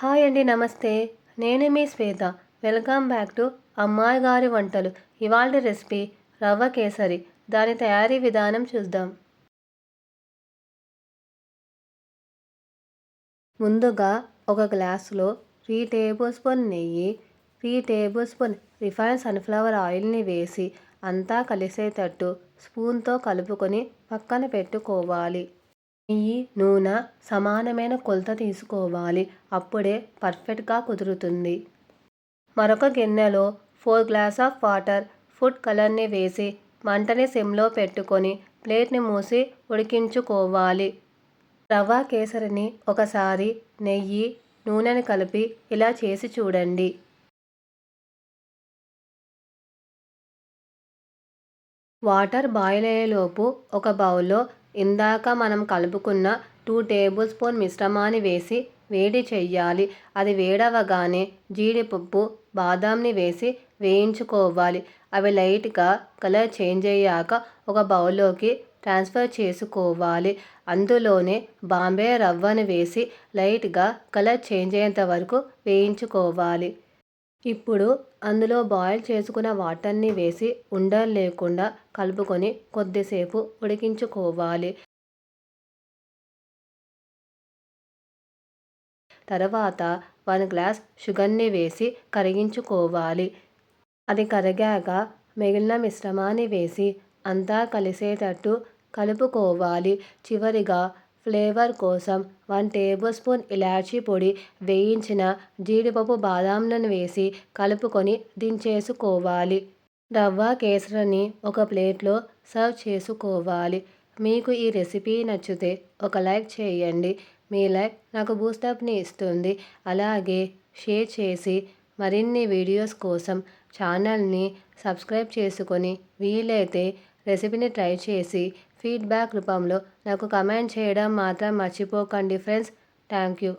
Hi అండి. నమస్తే. నేను మీ శ్వేత. వెల్కమ్ బ్యాక్ టు అమ్మాయి గారి వంటలు. ఇవాల్టి రెసిపీ రవ్వ కేసరి. దాని తయారీ విధానం చూద్దాం. ముందుగా ఒక గ్లాసులో 3 టేబుల్ స్పూన్ నెయ్యి, 3 టేబుల్ స్పూన్ రిఫైన్డ్ సన్ఫ్లవర్ ఆయిల్ని వేసి అంతా కలిసేటట్టు స్పూన్తో కలుపుకొని పక్కన పెట్టుకోవాలి. నెయ్యి, నూనె సమానమైన కొలత తీసుకోవాలి. అప్పుడే పర్ఫెక్ట్గా కుదురుతుంది. మరొక గిన్నెలో 4 గ్లాస్ ఆఫ్ వాటర్, ఫుడ్ కలర్ని వేసి మంటని సిమ్లో పెట్టుకొని ప్లేట్ని మూసి ఉడికించుకోవాలి. రవ్వ కేసరిని ఒకసారి నెయ్యి, నూనెని కలిపి ఇలా చేసి చూడండి. వాటర్ బాయిల్ అయ్యేలోపు ఒక బౌల్లో ఇందాక మనం కలుపుకున్న 2 టేబుల్ స్పూన్ మిశ్రమాన్ని వేసి వేడి చెయ్యాలి. అది వేడవగానే జీడిపప్పు, బాదాంని వేసి వేయించుకోవాలి. అవి లైట్గా కలర్ చేంజ్ అయ్యాక ఒక బౌల్లోకి ట్రాన్స్ఫర్ చేసుకోవాలి. అందులోనే బాంబే రవ్వను వేసి లైట్గా కలర్ చేంజ్ అయ్యేంత వరకు వేయించుకోవాలి. ఇప్పుడు అందులో బాయిల్ చేసుకున్న వాటర్ని వేసి ఉండలు లేకుండా కలుపుకొని కొద్దిసేపు ఉడికించుకోవాలి. తర్వాత 1 గ్లాస్ షుగర్ని వేసి కరిగించుకోవాలి. అది కరిగాక మిగిలిన మిశ్రమాన్ని వేసి అంతా కలిసేటట్టు కలుపుకోవాలి. చివరిగా ఫ్లేవర్ కోసం 1 టేబుల్ స్పూన్ ఇలాచీ పొడి, వేయించిన జీడిపప్పు, బాదాంలను వేసి కలుపుకొని దించేసుకోవాలి. రవ్వ కేసరిని ఒక ప్లేట్లో సర్వ్ చేసుకోవాలి. మీకు ఈ రెసిపీ నచ్చితే ఒక లైక్ చేయండి. మీ లైక్ నాకు బూస్టప్ని ఇస్తుంది. అలాగే షేర్ చేసి మరిన్ని వీడియోస్ కోసం ఛానల్ని సబ్స్క్రైబ్ చేసుకొని వీలైతే రెసిపీని ట్రై చేసి ఫీడ్బ్యాక్ రూపంలో నాకు కమెంట్ చేయడం మాత్రం మర్చిపోకండి ఫ్రెండ్స్. Thank you.